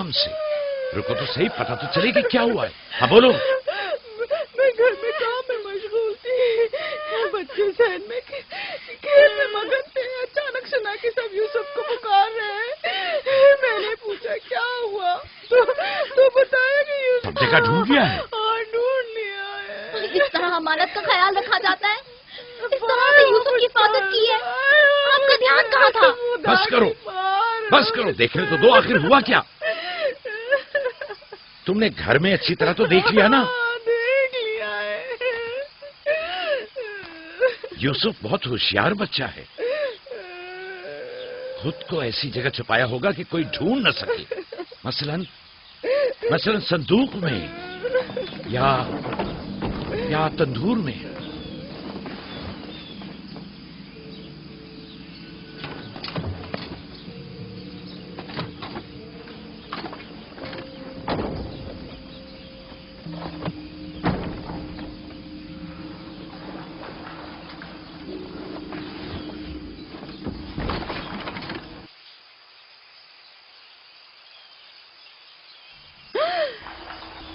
आराम से। रुको तो सही, पता तो चले कि क्या हुआ है। हाँ बोलो। मैं घर में काम में मशगूल थी, बच्चे सहन में खेल में मगन थे। अचानक सुना कि सब यूसुफ को पुकार रहे हैं। मैंने पूछा क्या हुआ, तो बताया कि यूसुफ सब जगह ढूंढ लिया है। हाँ, ढूंढ लिया है। इस तरह अमानत का ख्याल रखा जाता है? इस तरह से यूसुफ की हिफाजत की है? आपका ध्यान कहाँ था? बस करो, बस करो, देखने तो दो आखिर हुआ क्या। तुमने घर में अच्छी तरह तो देख लिया ना? देख लिया है। यूसुफ बहुत होशियार बच्चा है, खुद को ऐसी जगह छुपाया होगा कि कोई ढूंढ न सके। मसलन संदूक में या तंदूर में।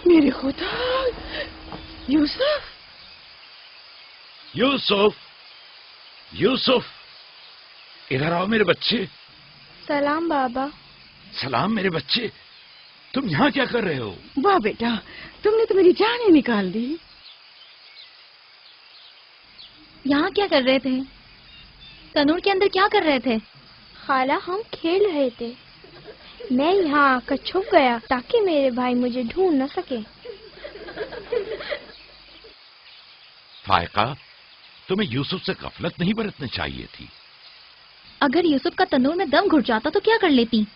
मेरे खुदा, यूसुफ! यूसुफ, यूसुफ, इधर आओ मेरे बच्चे। सलाम बाबा। सलाम मेरे बच्चे, तुम यहाँ क्या कर रहे हो? वाह बेटा, तुमने तो मेरी जान ही निकाल दी। यहाँ क्या कर रहे थे? तनूर के अंदर क्या कर रहे थे? खाला, हम खेल रहे थे। मैं यहाँ आकर छुप गया ताकि मेरे भाई मुझे ढूंढ न सके। फायका, तुम्हें यूसुफ से गफलत नहीं बरतनी चाहिए थी। अगर यूसुफ का तनूर में दम घुट जाता तो क्या कर लेती?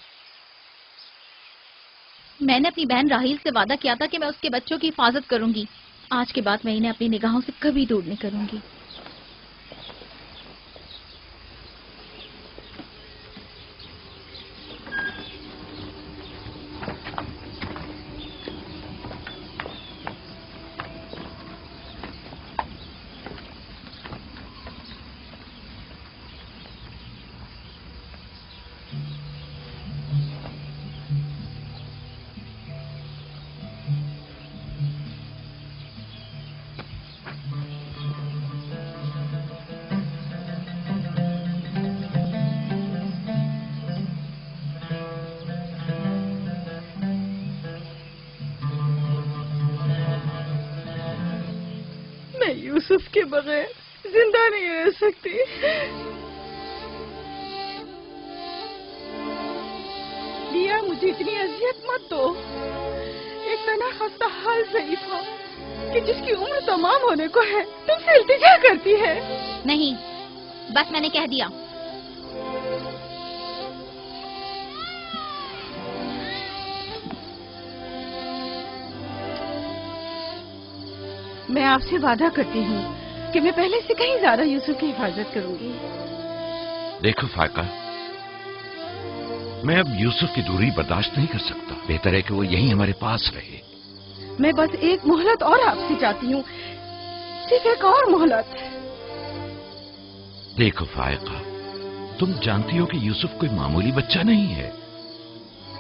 मैंने अपनी बहन राहील से वादा किया था कि मैं उसके बच्चों की हिफाजत करूंगी। आज के बाद मैं इन्हें अपनी निगाहों से कभी दूर नहीं करूंगी। यूसुफ के बगैर जिंदा नहीं रह सकती। दिया, मुझे इतनी अजियत मत दो। एक तना खस्ता हाल ज़ईफ़ा कि जिसकी उम्र तमाम होने को है तुमसे इल्तिजा करती है। नहीं, बस मैंने कह दिया। मैं आपसे वादा करती हूँ कि मैं पहले से कहीं ज्यादा यूसुफ की हिफाजत करूंगी। देखो फायका, मैं अब यूसुफ की दूरी बर्दाश्त नहीं कर सकता। बेहतर है कि वो यहीं हमारे पास रहे। मैं बस एक मोहलत और आपसे चाहती हूँ, सिर्फ एक और मोहलत। देखो फायका, तुम जानती हो कि यूसुफ कोई मामूली बच्चा नहीं है।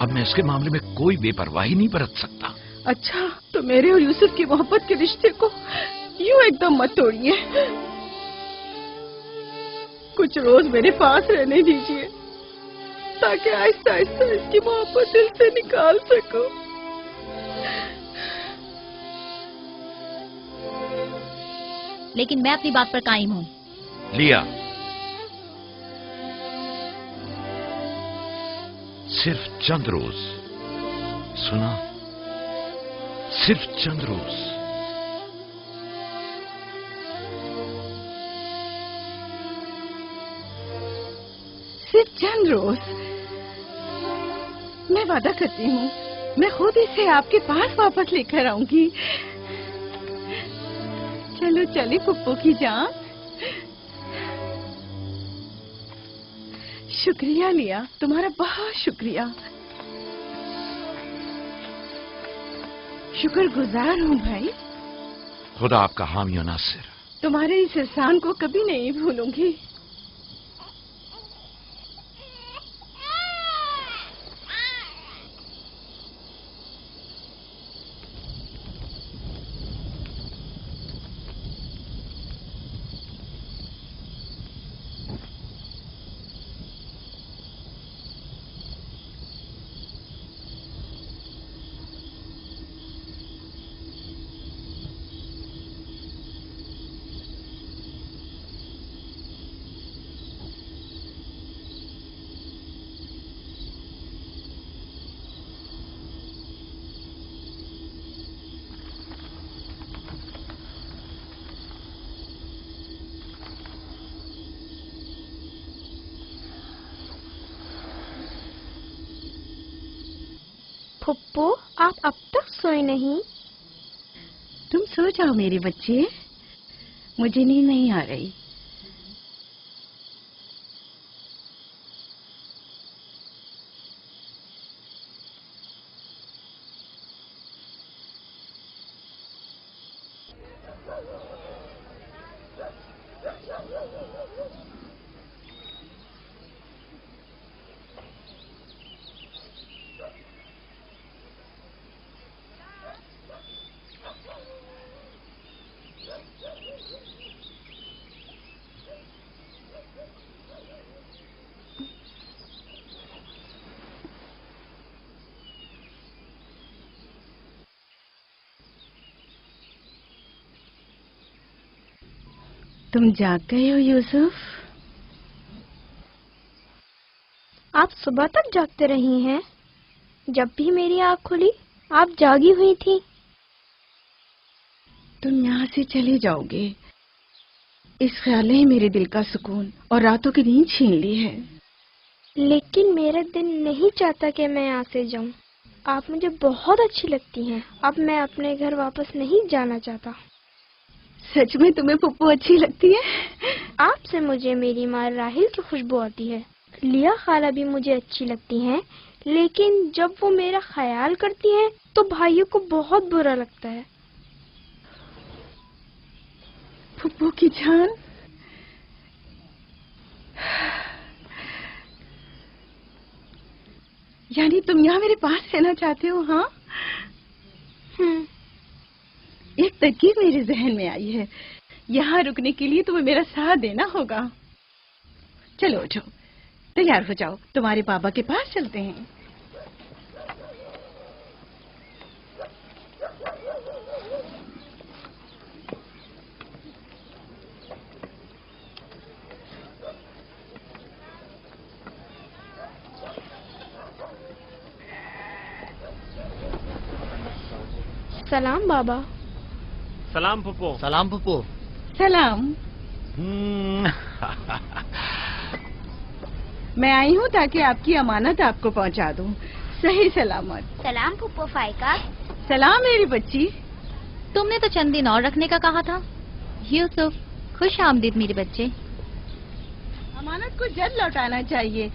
अब मैं इसके मामले में कोई बेपरवाही नहीं बरत सकता। अच्छा, तो मेरे और यूसुफ की मोहब्बत के रिश्ते को यूं एकदम मत तोड़िए। कुछ रोज मेरे पास रहने दीजिए ताकि आहिस्ता आहिस्ता इसकी मोहब्बत दिल से निकाल सकूं। लेकिन मैं अपनी बात पर कायम हूँ। लिया, सिर्फ चंद रोज, सुना, सिर्फ चंद रोज। सिर्फ चंद रोज? मैं वादा करती हूँ, मैं खुद इसे आपके पास वापस लेकर आऊंगी। चलो चले पुप्पो की जान। शुक्रिया लिया, तुम्हारा बहुत शुक्रिया। शुक्रगुजार हूँ भाई। खुदा आपका हामी और नासिर। तुम्हारे इस एहसान को कभी नहीं भूलूंगी। پھپھو آپ اب تک سوئے نہیں؟ تم سو جاؤ میرے بچے، مجھے نیند نہیں آ رہی۔ تم جاگ گئے ہو یوسف؟ آپ صبح تک جاگتے رہی ہیں؟ جب بھی میری آنکھ کھلی آپ جاگی ہوئی تھی۔ تم یہاں سے چلے جاؤ گے، اس خیال نے میرے دل کا سکون اور راتوں کی نیند چھین لی ہے۔ لیکن میرا دل نہیں چاہتا کہ میں یہاں سے جاؤں۔ آپ مجھے بہت اچھی لگتی ہیں، اب میں اپنے گھر واپس نہیں جانا چاہتا۔ سچ میں تمہیں پھپھو اچھی لگتی ہے؟ آپ سے مجھے میری ماں راحیل کی خوشبو آتی ہے، لیا خالہ بھی مجھے اچھی لگتی ہیں، لیکن جب وہ میرا خیال کرتی ہیں تو بھائیوں کو بہت برا لگتا ہے۔ پھپھو کی جان، یعنی تم یہاں میرے پاس رہنا چاہتے ہو؟ ہاں، ایک ترکیب میرے ذہن میں آئی ہے، یہاں رکنے کے لیے تمہیں میرا ساتھ دینا ہوگا۔ چلو اٹھو، تیار ہو جاؤ، تمہارے بابا کے پاس چلتے ہیں۔ سلام بابا۔ سلام پھپھو۔ سلام پھپھو۔ سلام، میں آئی ہوں تاکہ آپ کی امانت آپ کو پہنچا دوں، صحیح سلامت۔ سلام پھپھو فائقہ۔ سلام میری بچی۔ تم نے تو چند دن اور رکھنے کا کہا تھا۔ یوسف، خوش آمدید میرے بچے۔ امانت کو جلد لوٹانا چاہیے۔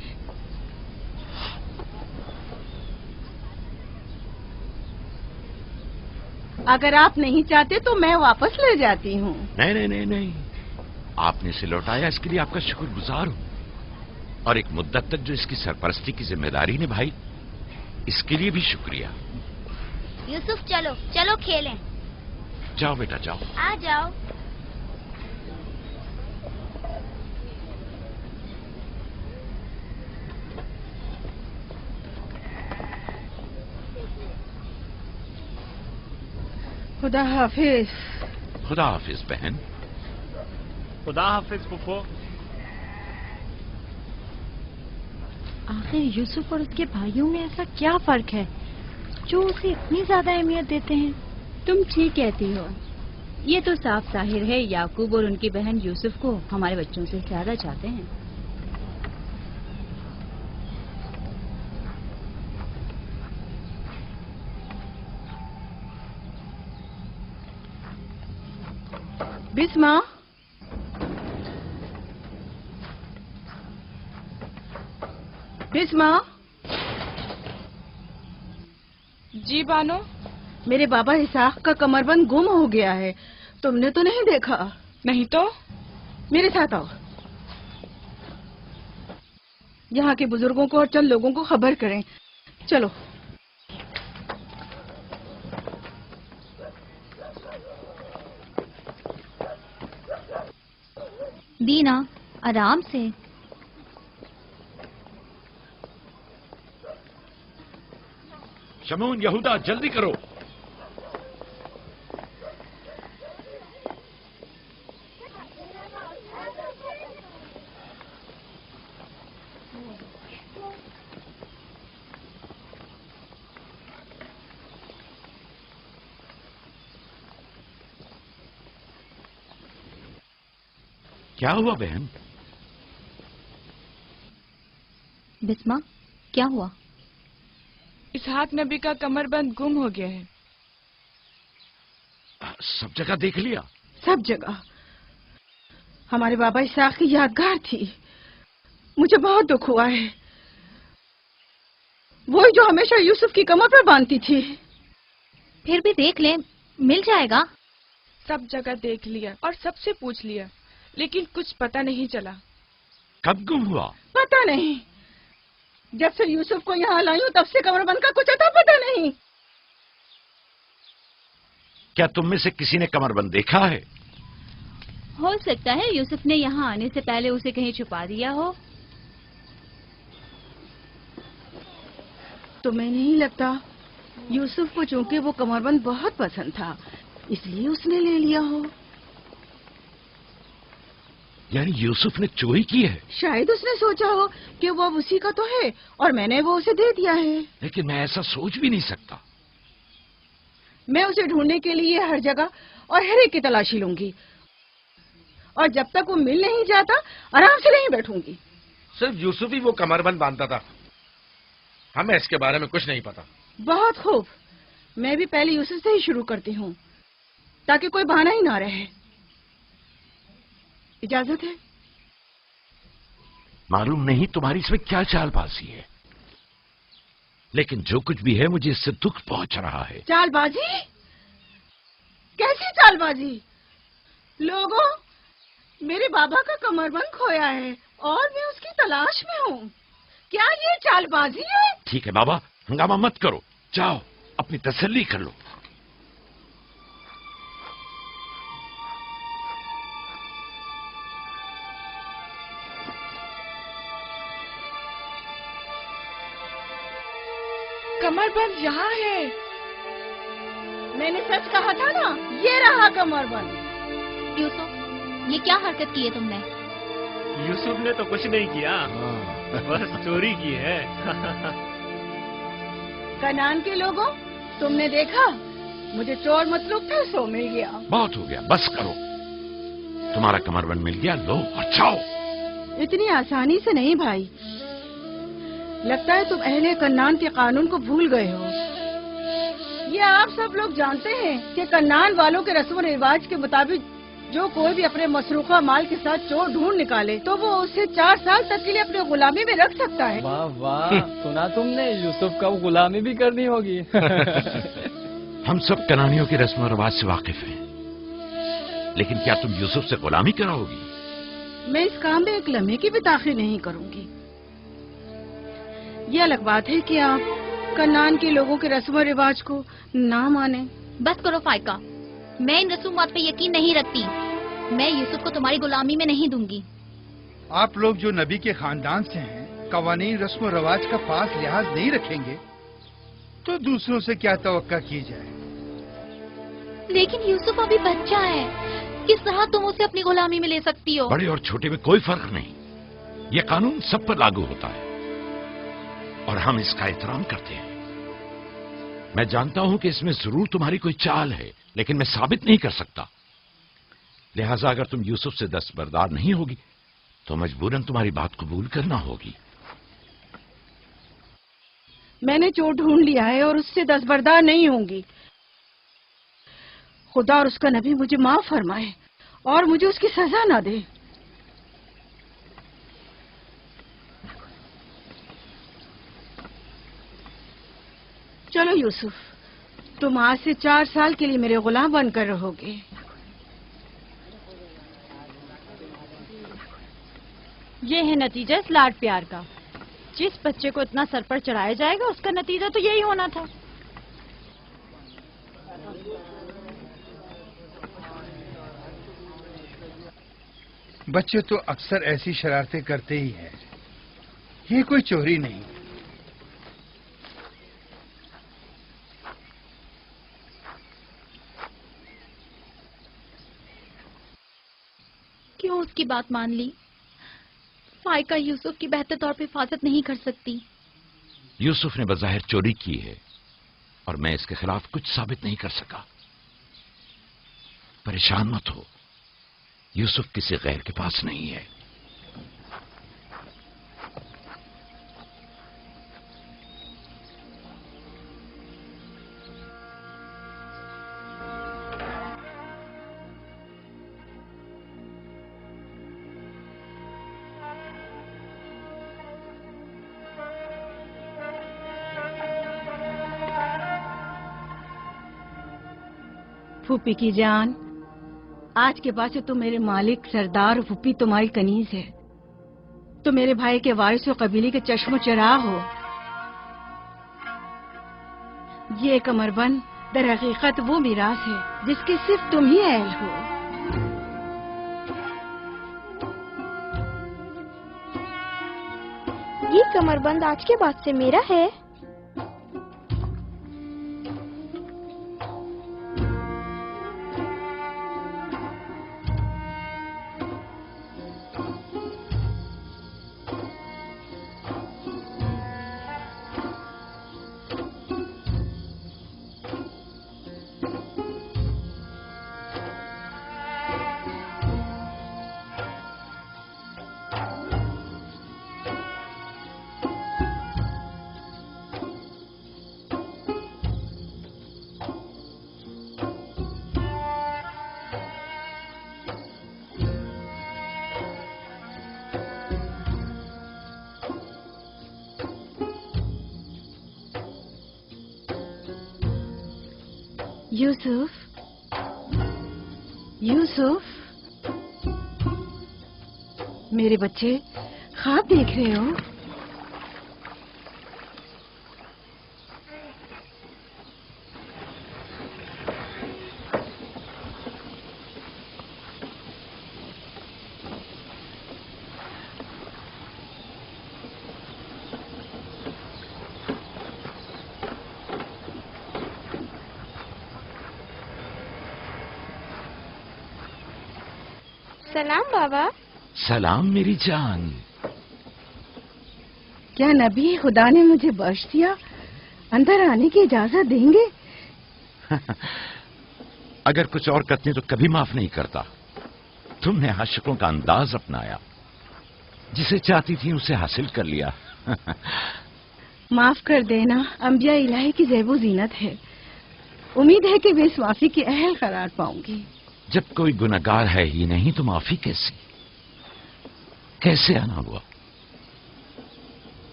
اگر آپ نہیں چاہتے تو میں واپس لے جاتی ہوں۔ نہیں نہیں نہیں نہیں، آپ نے اسے لوٹایا، اس کے لیے آپ کا شکر گزار ہوں، اور ایک مدت تک جو اس کی سرپرستی کی ذمہ داری نبھائی اس کے لیے بھی شکریہ۔ یوسف چلو چلو کھیلیں۔ جاؤ بیٹا جاؤ۔ آ جاؤ۔ خدا حافظ۔ خدا حافظ بہن۔ خدا حافظ پھپھو۔ آخر یوسف اور اس کے بھائیوں میں ایسا کیا فرق ہے جو اسے اتنی زیادہ اہمیت دیتے ہیں؟ تم ٹھیک کہتی ہو، یہ تو صاف ظاہر ہے یعقوب اور ان کی بہن یوسف کو ہمارے بچوں سے زیادہ چاہتے ہیں۔ بسما، بسما۔ جی بانو، میرے بابا اسحاق کا کمر بند گم ہو گیا ہے، تم نے تو نہیں دیکھا؟ نہیں تو میرے ساتھ آؤ، یہاں کے بزرگوں کو اور چند لوگوں کو خبر کریں، چلو۔ دینا، آرام سے۔ شمعون، یہودا، جلدی کرو۔ کیا ہوا بہن؟ بسما، کیا ہوا؟ اسحاق نبی کا کمر بند گم ہو گیا ہے. سب جگہ دیکھ لیا؟ سب جگہ. ہمارے بابا اسحاق کی یادگار تھی. مجھے بہت دکھ ہوا ہے. وہی جو ہمیشہ یوسف کی کمر پر باندھتی تھی. پھر بھی دیکھ لیں، مل جائے گا. سب جگہ دیکھ لیا اور سب سے پوچھ لیا، لیکن کچھ پتہ نہیں چلا. کب گم ہوا؟ پتہ نہیں. جب سے یوسف کو یہاں لائی ہوں تب سے کمر بند کا کچھ اتا پتہ نہیں. کیا تم میں سے کسی نے کمر بند دیکھا ہے؟ ہو سکتا ہے یوسف نے یہاں آنے سے پہلے اسے کہیں چھپا دیا ہو. تمہیں نہیں لگتا یوسف کو چونکہ وہ کمر بند بہت پسند تھا اس لیے اس نے لے لیا ہو؟ یعنی یوسف نے چوری کی ہے؟ شاید اس نے سوچا ہو کہ وہ اب اسی کا تو ہے اور میں نے وہ اسے دے دیا ہے. لیکن میں ایسا سوچ بھی نہیں سکتا. میں اسے ڈھونڈنے کے لیے ہر جگہ اور ہر ایک کی تلاشی لوں گی، اور جب تک وہ مل نہیں جاتا آرام سے نہیں بیٹھوں گی. صرف یوسف ہی وہ کمر بند باندھتا تھا، ہمیں اس کے بارے میں کچھ نہیں پتا. بہت خوب. میں بھی پہلے یوسف سے ہی شروع کرتی ہوں تاکہ کوئی بہانہ ہی نہ رہے. اجازت ہے؟ معلوم نہیں تمہاری اس میں کیا چال بازی ہے، لیکن جو کچھ بھی ہے مجھے اس سے دکھ پہنچ رہا ہے. چال بازی؟ کیسی چال بازی؟ لوگوں، میرے بابا کا کمر بند کھویا ہے اور میں اس کی تلاش میں ہوں. کیا یہ چال بازی ہے؟ ٹھیک ہے بابا، ہنگامہ مت کرو، جاؤ اپنی تسلی کر لو. کمر بند یہاں ہے. میں نے سچ کہا تھا نا، یہ رہا کمر بند. یوسف، یہ کیا حرکت کی ہے تم نے؟ یوسف نے تو کچھ نہیں کیا، بس چوری کی ہے. کنعان کے لوگوں، تم نے دیکھا مجھے چور مطلوب تھا سو مل گیا. بہت ہو گیا، بس کرو. تمہارا کمر بند مل گیا، لو اور جاؤ. اتنی آسانی سے نہیں بھائی. لگتا ہے تم اہل کنعان کے قانون کو بھول گئے ہو. یہ آپ سب لوگ جانتے ہیں کہ کنعان والوں کے رسم و رواج کے مطابق جو کوئی بھی اپنے مسروقہ مال کے ساتھ چور ڈھونڈ نکالے تو وہ اسے 4 سال تک کے لیے اپنے غلامی میں رکھ سکتا ہے. واہ واہ، سنا تم نے؟ یوسف کا غلامی بھی کرنی ہوگی. ہم سب کنانیوں کے رسم و رواج سے واقف ہیں، لیکن کیا تم یوسف سے غلامی کراؤ گی؟ میں اس کام میں ایک لمحے کی بھی تاخیر نہیں کروں گی. یہ الگ بات ہے کہ آپ کنعان کے لوگوں کے رسم و رواج کو نہ مانیں. بس کرو فائقہ، میں ان رسومات پہ یقین نہیں رکھتی. میں یوسف کو تمہاری غلامی میں نہیں دوں گی. آپ لوگ جو نبی کے خاندان سے ہیں، قوانین رسم و رواج کا پاس لحاظ نہیں رکھیں گے تو دوسروں سے کیا توقع کی جائے؟ لیکن یوسف ابھی بچہ ہے، کس طرح تم اسے اپنی غلامی میں لے سکتی ہو؟ بڑے اور چھوٹے میں کوئی فرق نہیں. یہ قانون سب پر لاگو ہوتا ہے اور ہم اس کا احترام کرتے ہیں. میں جانتا ہوں کہ اس میں ضرور تمہاری کوئی چال ہے، لیکن میں ثابت نہیں کر سکتا. لہذا اگر تم یوسف سے دستبردار نہیں ہوگی تو مجبوراً تمہاری بات قبول کرنا ہوگی. میں نے چور ڈھونڈ لیا ہے اور اس سے دستبردار نہیں ہوں گی. خدا اور اس کا نبی مجھے معاف فرمائے اور مجھے اس کی سزا نہ دے. چلو یوسف، تم آج سے 4 سال کے لیے میرے غلام بن کر رہو گے. یہ ہے نتیجہ اس لاڈ پیار کا. جس بچے کو اتنا سر پر چڑھایا جائے گا اس کا نتیجہ تو یہی ہونا تھا. بچے تو اکثر ایسی شرارتیں کرتے ہی ہیں، یہ کوئی چوری نہیں. کیوں اس کی بات مان لی؟ فائقہ یوسف کی بہتر طور پہ حفاظت نہیں کر سکتی. یوسف نے بظاہر چوری کی ہے اور میں اس کے خلاف کچھ ثابت نہیں کر سکا. پریشان مت ہو، یوسف کسی غیر کے پاس نہیں ہے. फूफी की जान, आज के बाद से तो मेरे मालिक सरदार और फूफी तुम्हारी कनीज है। तो मेरे भाई के वारिस और कबीले के चश्मो चराग हो। ये कमरबंद दर हकीकत वो मिरास है जिसके सिर्फ तुम ही अहल हो। ये कमरबंद आज के बाद से मेरा है। यूसुफ, यूसुफ, मेरे बच्चे ख्वाब देख रहे हो? सलाम बाबा। सलाम मेरी जान। क्या नबी खुदा ने मुझे बख्श दिया? अंदर आने की इजाजत देंगे? अगर कुछ और करते तो कभी माफ नहीं करता। तुमने आशिकों का अंदाज अपनाया, जिसे चाहती थी उसे हासिल कर लिया। माफ कर देना अंबिया इलाही की ज़ेबो जीनत है। उम्मीद है कि मैं इस माफी की अहल करार पाऊंगी। जब कोई गुनहगार है ही नहीं तो माफी कैसे आना हुआ?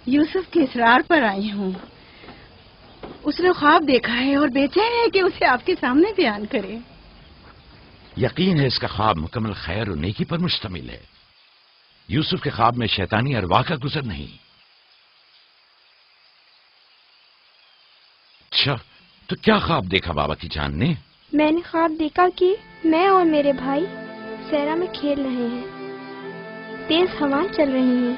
यूसुफ के इसरार पर आई हूँ। उसने ख्वाब देखा है और बेचैन है कि उसे आपके सामने बयान करे। यकीन है इसका ख्वाब मुकम्मल खैर और नेकी पर मुश्तमिल है। यूसुफ के ख्वाब में शैतानी अरवाह का गुजर नहीं। अच्छा, तो क्या ख्वाब देखा बाबा की जान ने? मैंने ख्वाब देखा कि मैं और मेरे भाई सहरा में खेल रहे हैं। तेज हवाएं चल रही हैं।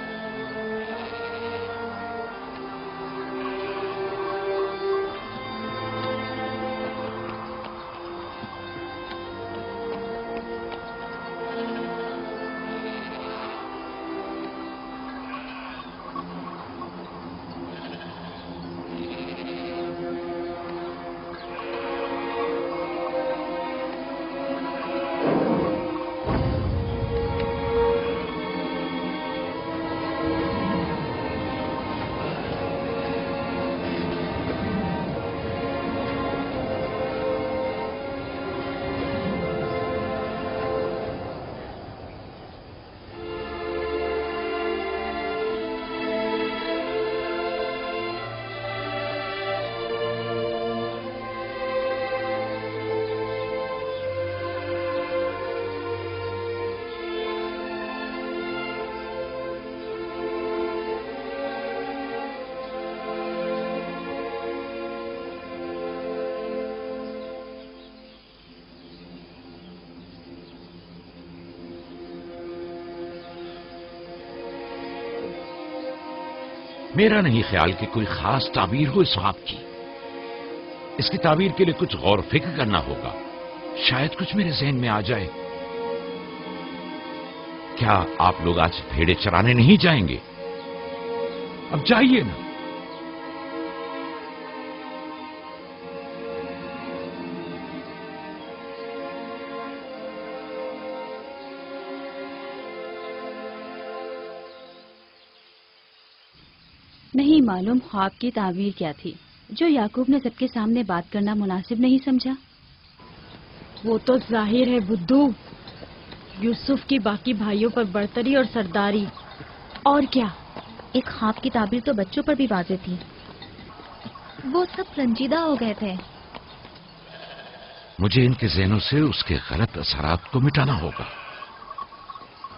मेरा नहीं ख्याल कि कोई खास ताबीर हो इस ख्वाब की। इसकी ताबीर के लिए कुछ गौर फिक्र करना होगा। शायद कुछ मेरे जहन में आ जाए। क्या आप लोग आज भेड़े चराने नहीं जाएंगे? अब जाइए ना। नहीं मालूम ख्वाब की ताबीर क्या थी जो याकूब ने सबके सामने बात करना मुनासिब नहीं समझा। वो तो जाहिर है बुद्धू, यूसुफ की बाकी भाइयों पर बर्तरी और सरदारी। और क्या? एक ख्वाब की ताबीर तो बच्चों पर भी वाज़ेह थी। वो सब रंजीदा हो गए थे। मुझे इनके ज़हनों से उसके गलत असरात को मिटाना होगा।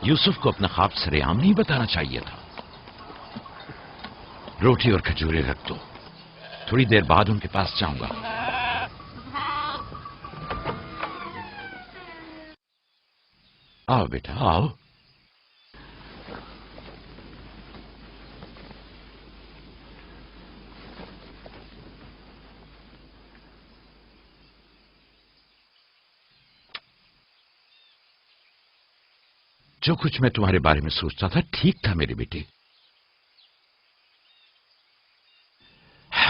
यूसुफ को अपना ख्वाब सरेआम नहीं बताना चाहिए था। रोटी और खजूरें रख दो, थोड़ी देर बाद उनके पास जाऊंगा। आओ बेटा आओ। जो कुछ मैं तुम्हारे बारे में सोचता था ठीक था मेरे बेटे।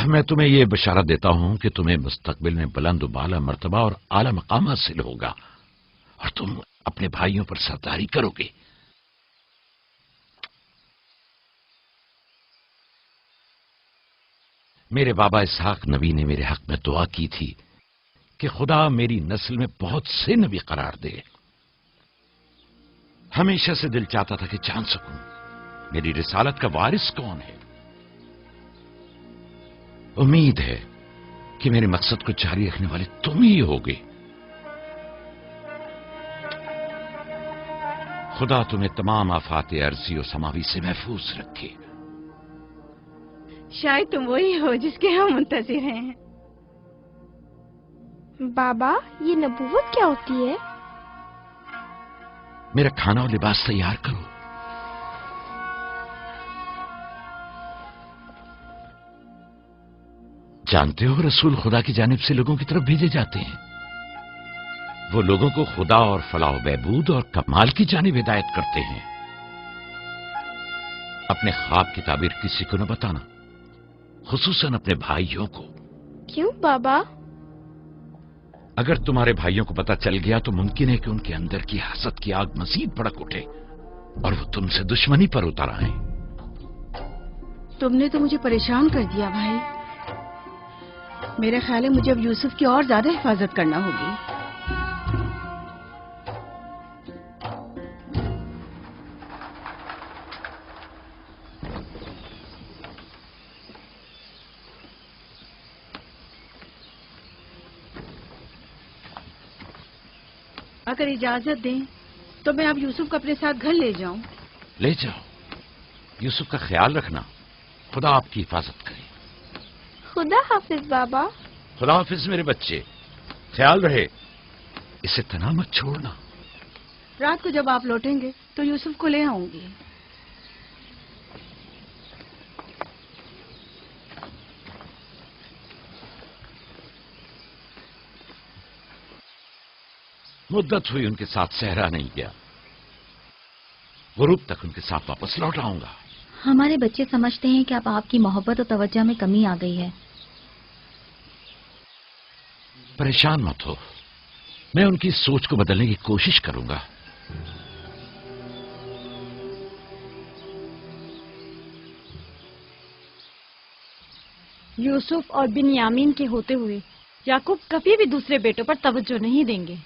मैं तुम्हें यह बशारत देता हूं कि तुम्हें मुस्तकबिल में बुलंद बाला मर्तबा और आला मकाम हासिल होगा और तुम अपने भाइयों पर सरदारी करोगे। मेरे बाबा इसहाक नबी ने मेरे हक में दुआ की थी कि खुदा मेरी नस्ल में बहुत से नबी करार दे। हमेशा से दिल चाहता था कि जान सकूं मेरी रिसालत का वारिस कौन है। उम्मीद है कि मेरे मकसद को जारी रखने वाले तुम ही होगे। खुदा तुम्हें तमाम आफात अर्जी और समावी से महफूज रखे। शायद तुम वही हो जिसके हम मुंतजिर हैं। बाबा, ये नबूवत क्या होती है? मेरा खाना और लिबास तैयार करो। जानते हो रसूल खुदा की जानिब से लोगों की तरफ भेजे जाते हैं। वो लोगों को खुदा और फलाह बहबूद और कमाल की जानिब हिदायत करते हैं। अपने ख्वाब की ताबीर किसी को न बताना, खुसूसन अपने भाइयों को। क्यों बाबा? अगर तुम्हारे भाइयों को पता चल गया तो मुमकिन है कि उनके अंदर की हसद की आग मजीद भड़क उठे और वो तुमसे दुश्मनी पर उतर आए। तुमने तो मुझे परेशान कर दिया भाई। मेरे ख्याल है मुझे अब यूसुफ की और ज्यादा हिफाजत करना होगी। अगर इजाजत दें तो मैं अब यूसुफ को अपने साथ घर ले जाऊं। ले जाओ, यूसुफ का ख्याल रखना। खुदा आपकी हिफाजत करे। खुदा हाफिज बाबा। खुदा हाफिज मेरे बच्चे, ख्याल रहे, इसे तना मत छोड़ना। रात को जब आप लौटेंगे तो यूसुफ को ले आऊंगी। मुद्दत हुई उनके साथ सहरा नहीं गया। गुरूब तक उनके साथ वापस लौट आऊंगा। हमारे बच्चे समझते हैं कि अब आपकी मोहब्बत और तवज्जो में कमी आ गई है। परेशान मत हो, मैं उनकी सोच को बदलने की कोशिश करूंगा। यूसुफ और बिन्यामीन के होते हुए याकूब कभी भी दूसरे बेटों पर तवज्जो नहीं देंगे।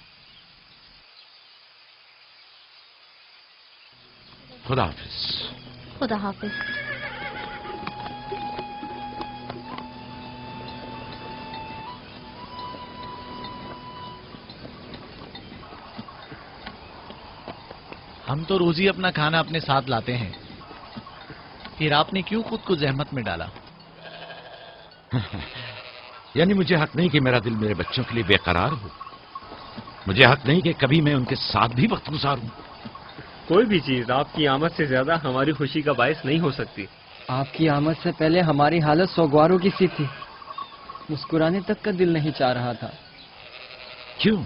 खुदा हाफिज। खुदा हाफिज। हम तो रोज ही अपना खाना अपने साथ लाते हैं, फिर आपने क्यों खुद को जहमत में डाला? यानी मुझे हक नहीं कि मेरा दिल मेरे बच्चों के लिए बेकरार हो। मुझे हक नहीं कि कभी मैं उनके साथ भी वक्त गुजारूं। कोई भी चीज आपकी आमद से ज्यादा हमारी खुशी का बायस नहीं हो सकती। आपकी आमद से पहले हमारी हालत सोगवारों की सी थी, मुस्कुराने तक का दिल नहीं चाह रहा था। क्यों,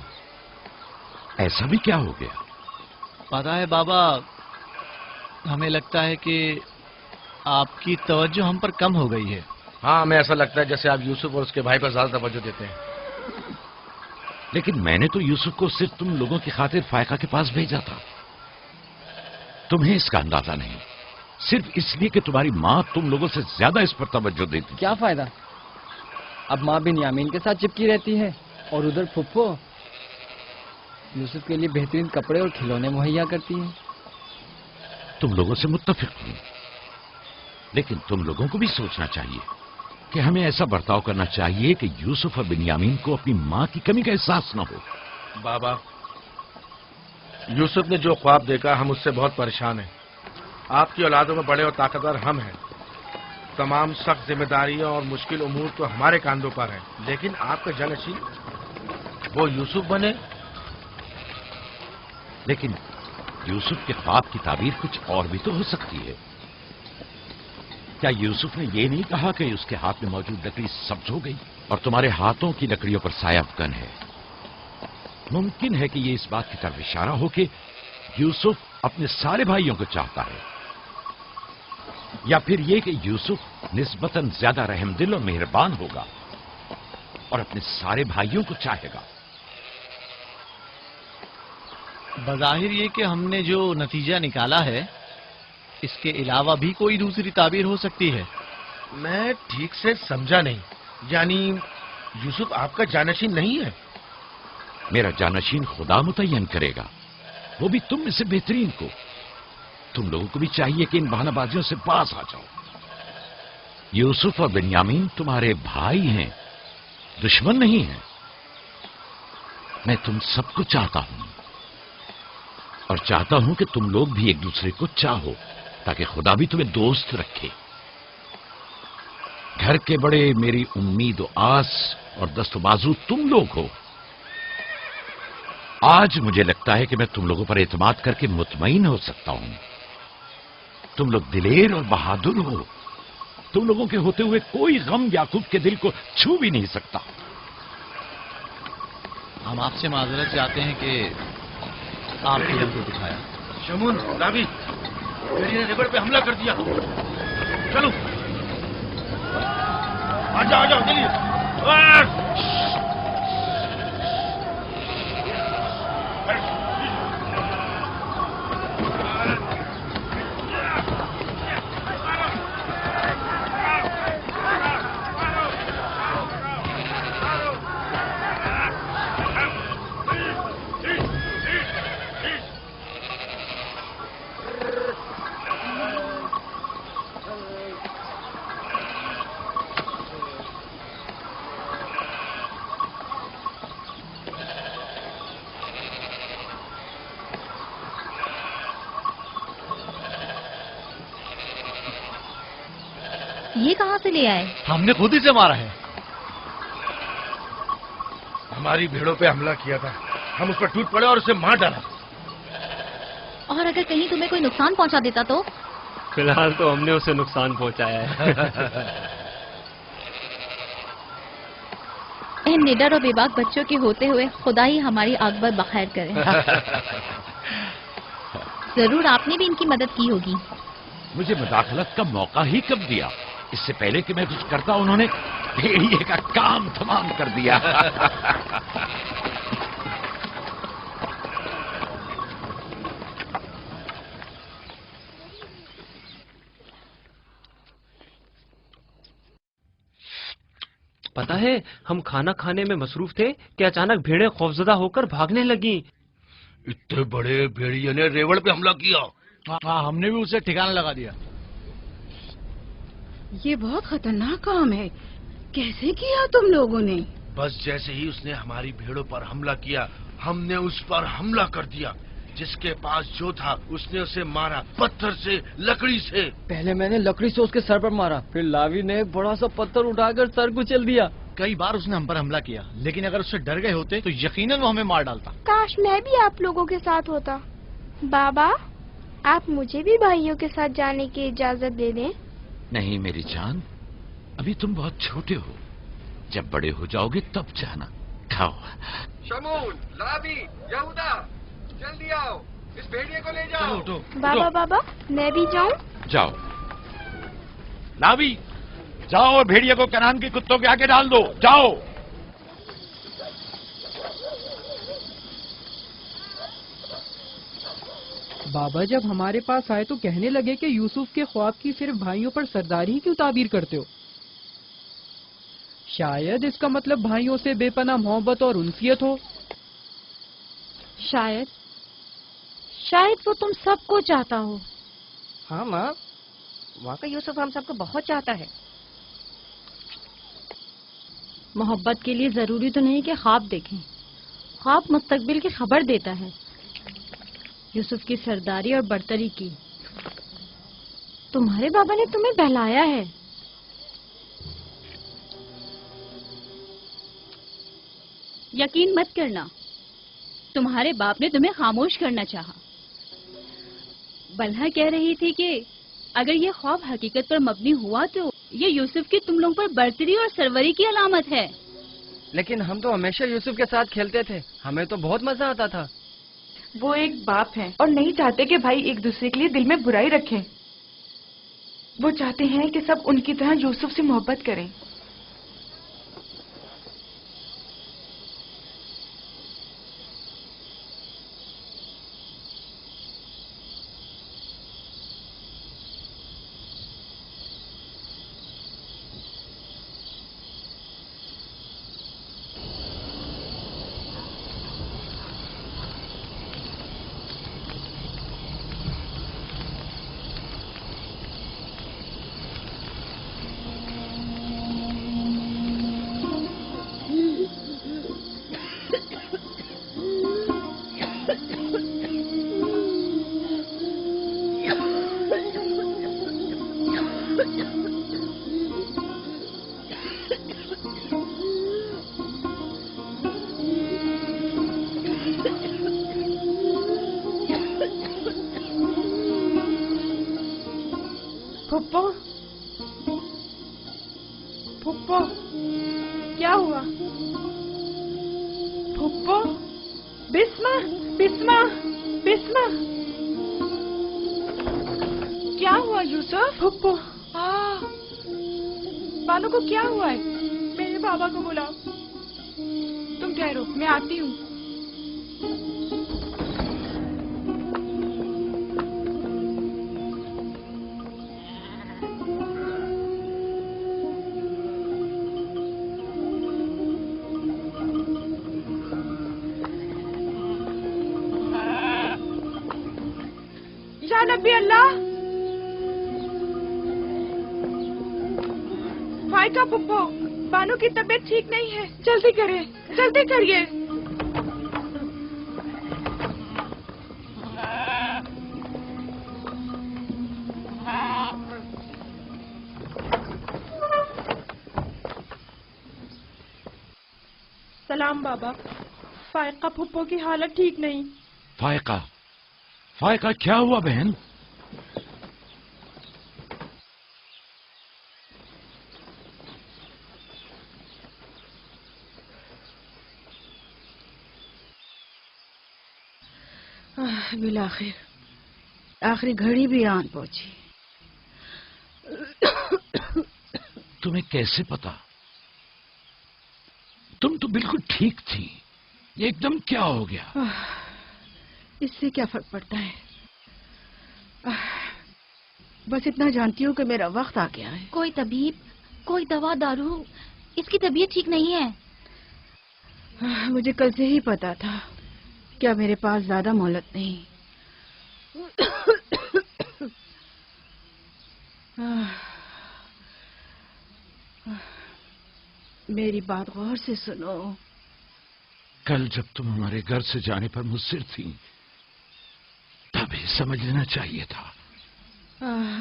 ऐसा भी क्या हो गया? पता है बाबा, हमें लगता है कि आपकी तवज्जो हम पर कम हो गई है। हाँ, हमें ऐसा लगता है जैसे आप यूसुफ और उसके भाई पर ज्यादा तवज्जो देते हैं। लेकिन मैंने तो यूसुफ को सिर्फ तुम लोगों की खातिर फायका के पास भेजा था। तुम्हें इसका अंदाजा नहीं, सिर्फ इसलिए कि तुम्हारी माँ तुम लोगों से ज्यादा इस पर तवज्जो देती। क्या फायदा, अब माँ बिन्यामीन के साथ चिपकी रहती है और उधर फुफ्फो यूसुफ के लिए बेहतरीन कपड़े और खिलौने मुहैया करती है। तुम लोगों से मुत्तफिक हूं, लेकिन तुम लोगों को भी सोचना चाहिए कि हमें ऐसा बर्ताव करना चाहिए कि यूसुफ और बिन्यामीन को अपनी मां की कमी का एहसास न हो। बाबा, यूसुफ ने जो ख्वाब देखा, हम उससे बहुत परेशान हैं। आपकी औलादों में बड़े और ताकतवर हम हैं। तमाम सख्त जिम्मेदारियां और मुश्किल उमूर तो हमारे कांधों पर है, लेकिन आपका जानशीन वो यूसुफ बने। लेकिन यूसुफ के ख्वाब की ताबीर कुछ और भी तो हो सकती है। क्या यूसुफ ने ये नहीं कहा कि उसके हाथ में मौजूद लकड़ी सब्ज हो गई और तुम्हारे हाथों की लकड़ियों पर साया अफगन है? मुमकिन है कि ये इस बात की तरफ इशारा हो कि यूसुफ अपने सारे भाइयों को चाहता है, या फिर ये कि यूसुफ निस्बतन ज्यादा रहमदिल और मेहरबान होगा और अपने सारे भाइयों को चाहेगा। बज़ाहिर ये कि हमने जो नतीजा निकाला है, इसके अलावा भी कोई दूसरी ताबीर हो सकती है। मैं ठीक से समझा नहीं। यानी यूसुफ आपका जानशीन नहीं है? मेरा जानशीन खुदा मुतय्यन करेगा, वो भी तुम में से बेहतरीन को। तुम लोगों को भी चाहिए कि इन बहानाबाजियों से पास आ जाओ। यूसुफ और बिन्यामीन तुम्हारे भाई हैं, दुश्मन नहीं हैं। मैं तुम सबको चाहता हूं और चाहता हूं कि तुम लोग भी एक दूसरे को चाहो, ताकि खुदा भी तुम्हें दोस्त रखे। घर के बड़े मेरी उम्मीद और आस और दस्तबाजू तुम लोग हो। आज मुझे लगता है कि मैं तुम लोगों पर एतमाद करके मुतमईन हो सकता हूं। तुम लोग दिलेर और बहादुर हो। तुम लोगों के होते हुए कोई गम याकूब के दिल को छू भी नहीं सकता। हम आपसे माजरत चाहते हैं कि आपने हमको दिखाया। शमून, रावी, मेरी ने रेवड़ पे हमला कर दिया। चलो, आ जाओ चलिए। ये कहाँ से ले आए? हमने खुद ही से मारा है। हमारी भेड़ों पे हमला किया था, हम उस पर टूट पड़े और उसे मार डाला। और अगर कहीं तुम्हें कोई नुकसान पहुंचा देता तो? फिलहाल तो हमने उसे नुकसान पहुंचाया है। इन निडर और बेबाक बच्चों के होते हुए खुदा ही हमारी आकबत बखैर करे। जरूर आपने भी इनकी मदद की होगी। मुझे मुदाखलत का मौका ही कब दिया? इससे पहले कि मैं कुछ करता उन्होंने भेड़िए का काम तमाम कर दिया। पता है, हम खाना खाने में मसरूफ थे कि अचानक भेड़ें खौफजदा होकर भागने लगी। इतने बड़े भेड़िए ने रेवड़ पे हमला किया। हाँ, हमने भी उसे ठिकाना लगा दिया। ये बहुत खतरनाक काम है। कैसे किया तुम लोगों ने? बस जैसे ही उसने हमारी भेड़ों पर हमला किया, हमने उस पर हमला कर दिया। जिसके पास जो था उसने उसे मारा, पत्थर से, लकड़ी से। पहले मैंने लकड़ी से उसके सर पर मारा, फिर लावी ने एक बड़ा सा पत्थर उठाकर सर कुचल दिया। कई बार उसने हम पर हमला किया, लेकिन अगर उससे डर गए होते तो यकीनन वो हमें मार डालता। काश मैं भी आप लोगों के साथ होता। बाबा, आप मुझे भी भाइयों के साथ जाने की इजाजत दे दें। नहीं मेरी जान, अभी तुम बहुत छोटे हो। जब बड़े हो जाओगे तब जाना। खाओ। शमून, लावी, यहूदा, जल्दी आओ, इस भेड़िए को ले जाओ। बाबा बाबा, मैं भी जाऊं? जाओ। लावी, जाओ और भेड़िए को कनान के कुत्तों के आगे डाल दो। जाओ। बाबा जब हमारे पास आए तो कहने लगे कि यूसुफ के ख्वाब की सिर्फ भाइयों पर सरदारी ही क्यों ताबीर करते हो? शायद इसका मतलब भाइयों से बेपनाह मोहब्बत और उनसियत हो। शायद वो तुम सबको चाहता हो। हाँ माँ, वाकई यूसुफ हम सबको बहुत चाहता है। मोहब्बत के लिए जरूरी तो नहीं कि ख्वाब देखें। ख्वाब मुस्तकबिल की खबर देता है। यूसुफ की सरदारी और बरतरी की। तुम्हारे बाबा ने तुम्हें बहलाया है। यकीन मत करना, तुम्हारे बाप ने तुम्हें खामोश करना चाहा। बल्हा कह रही थी कि अगर ये ख्वाब हकीकत पर मबनी हुआ तो ये यूसुफ की तुम लोगों पर बरतरी और सरवरी की अलामत है। लेकिन हम तो हमेशा यूसुफ के साथ खेलते थे, हमें तो बहुत मजा आता था। वो एक बाप हैं और नहीं चाहते कि भाई एक दूसरे के लिए दिल में बुराई रखें। वो चाहते हैं कि सब उनकी तरह यूसुफ से मोहब्बत करें। फुप्पो, फुप्पो, क्या हुआ? फुप्पो, बिस्मा, बिस्मा, बिस्मा, क्या हुआ यूसुफ? फुप्पो, बानो को क्या हुआ है? मेरे बाबा को बुलाओ। तुम ठहरो, मैं आती हूँ। या नबी अल्लाह, फाइका पुप्पो, बानो की तबीयत ठीक नहीं है, जल्दी करें, जल्दी करिए। सलाम बाबा, फाइका पुप्पो की हालत ठीक नहीं। फायका, फायका क्या हुआ बहन? बिलाखिर आखिरी घड़ी भी आन पहुंची। तुम्हें कैसे पता? तुम तो बिल्कुल ठीक थी, ये एकदम क्या हो गया? इससे क्या फर्क पड़ता है? बस इतना जानती हूँ कि मेरा वक्त आ गया है। कोई तबीब, कोई दवा दारू, इसकी तबीयत ठीक नहीं है। मुझे कल से ही पता था, क्या मेरे पास ज्यादा मोहलत नहीं। मेरी बात गौर से सुनो। कल जब तुम हमारे घर से जाने पर मुझसे थी, तभी समझ लेना चाहिए था।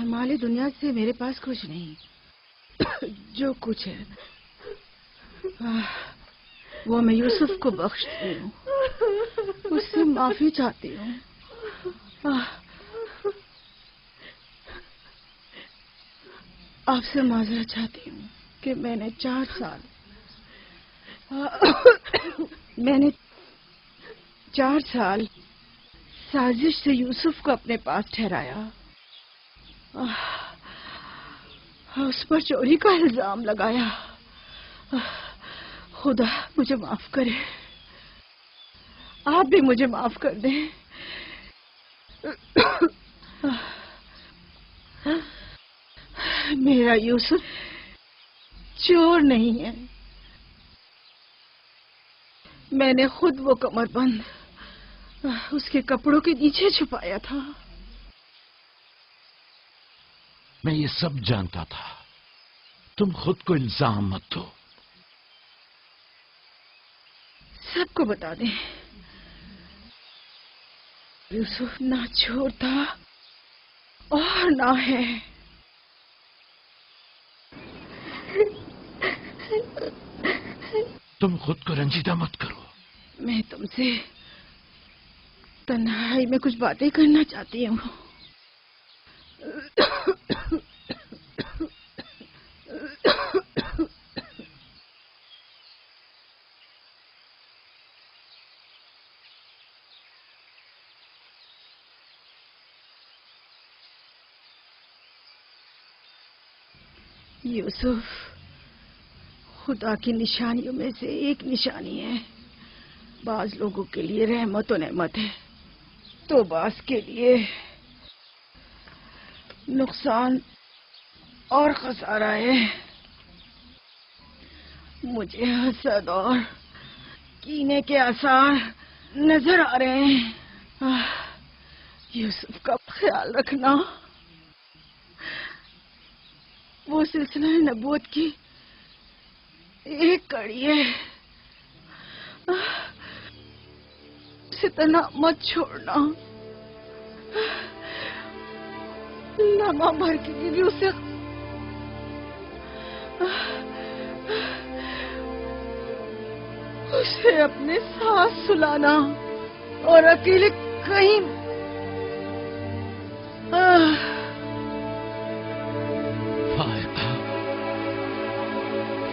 माली दुनिया से मेरे पास कुछ नहीं। जो कुछ है वो मैं यूसुफ को बख्शती हूँ, उससे माफी चाहती हूँ। आपसे माजरत चाहती हूँ कि मैंने 4 साल साजिश से यूसुफ को अपने पास ठहराया, उस पर चोरी का इल्जाम लगाया। खुदा मुझे माफ करे, आप भी मुझे माफ कर दें। मेरा यूसुफ चोर नहीं है। मैंने खुद वो कमरबंद उसके कपड़ों के नीचे छुपाया था। मैं ये सब जानता था। तुम खुद को इल्जाम मत दो। سب کو بتا دیں یوسف نہ چور تھا اور نہ ہے. تم خود کو رنجیدہ مت کرو. میں تم سے تنہائی میں کچھ باتیں کرنا چاہتی ہوں. یوسف خدا کی نشانیوں میں سے ایک نشانی ہے. بعض لوگوں کے لیے رحمت و نعمت ہے تو بعض کے لیے نقصان اور خسارہ ہے. مجھے حسد اور کینے کے آثار نظر آ رہے ہیں. یوسف کا خیال رکھنا. وہ سلسلہ نبوت کی ایک کڑی ہے. اسے تنہا مت چھوڑنا. لمحہ بھر کے لیے بھی اسے اپنے ساتھ سلانا اور اکیلے کہیں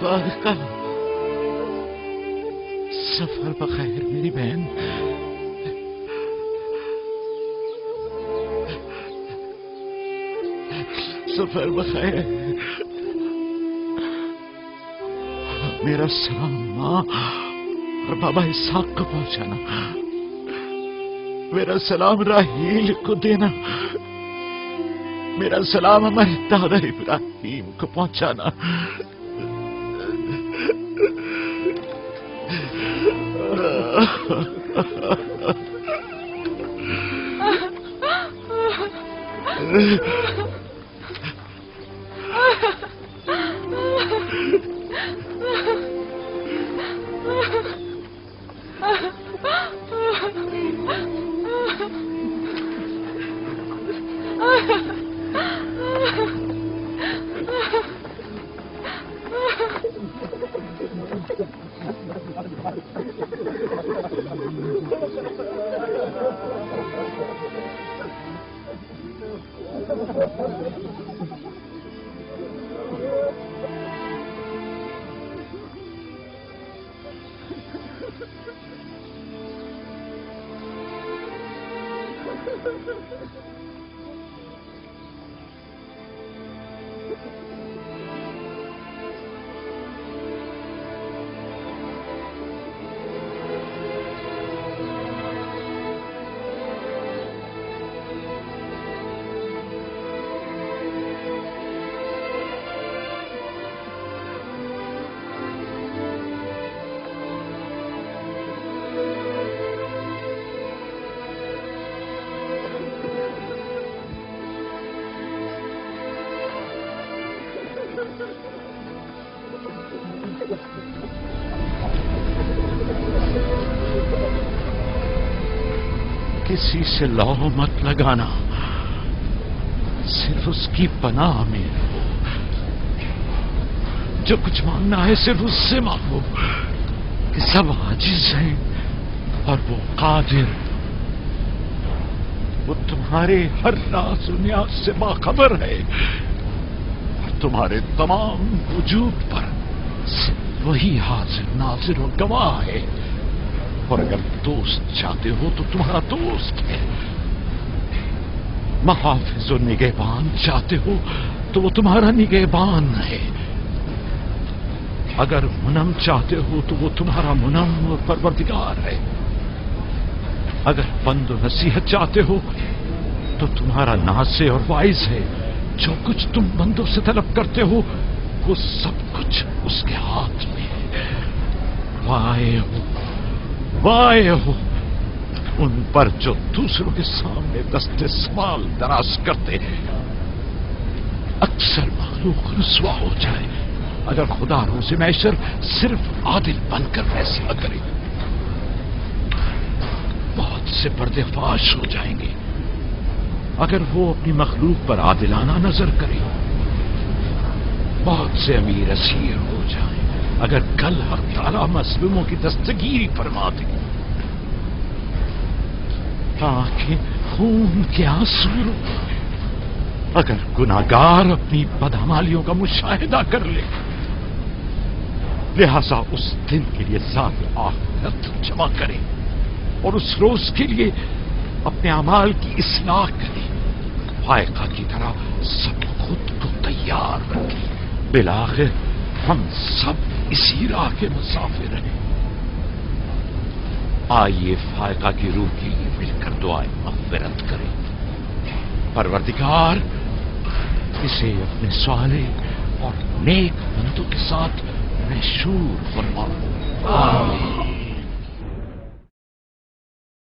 فائقہ سفر بخیر میری بہن. سفر بخیر. میرا سلام ماں اور بابا اسحاق کو پہنچانا. میرا سلام راہیل کو دینا. میرا سلام ہمارے دادا ابراہیم کو پہنچانا. کسی سے لو مت لگانا. صرف اس کی پناہ میں رہو. جو کچھ مانگنا ہے صرف اس سے مانگو کہ سب عاجز ہیں اور وہ قادر. وہ تمہارے ہر راز و نیاز سے باخبر ہے اور تمہارے تمام وجود پر صرف وہی حاضر ناظر و گواہ ہے. اور اگر دوست چاہتے ہو تو تمہارا دوست ہے. محافظ و نگہبان چاہتے ہو تو وہ تمہارا نگہبان ہے. اگر منم چاہتے ہو تو وہ تمہارا منم اور پروردگار ہے. اگر پند و نصیحت چاہتے ہو تو تمہارا ناصح اور واعظ ہے. جو کچھ تم بندوں سے طلب کرتے ہو وہ سب کچھ اس کے ہاتھ میں ہے. وائے ہو ان پر جو دوسروں کے سامنے دست سوال دراز کرتے ہیں. اکثر مخلوق رسوا ہو جائے اگر خدا روز محشر صرف عادل بن کر فیصلہ کرے. से पर्देफाश हो जाएंगे अगर वो अपनी मखलूक पर आदिलाना नजर करे। बहुत से अमीर असीर हो जाएं अगर कल हक ताला मजलूमों की दस्तगीरी फरमा दे। आंखें खून के आंसू रुकाएं अगर गुनाहगार अपनी बदअमालियों का मुशाहिदा कर ले। लिहाजा उस दिन के लिए ज़ात आखिरत जमा करें और उस रोज के लिए अपने अमाल की इस्लाह करें। फायका की तरह सब खुद को तैयार रखें। बिलाखिर हम सब इसी राह के मुसाफिर हैं। आइए फायका की रूह के लिए मिलकर दुआएं मग़फ़िरत करें। परवरदिगार, इसे अपने सालेह और नेक बंदों के साथ मशहूर फरमा। आमीन।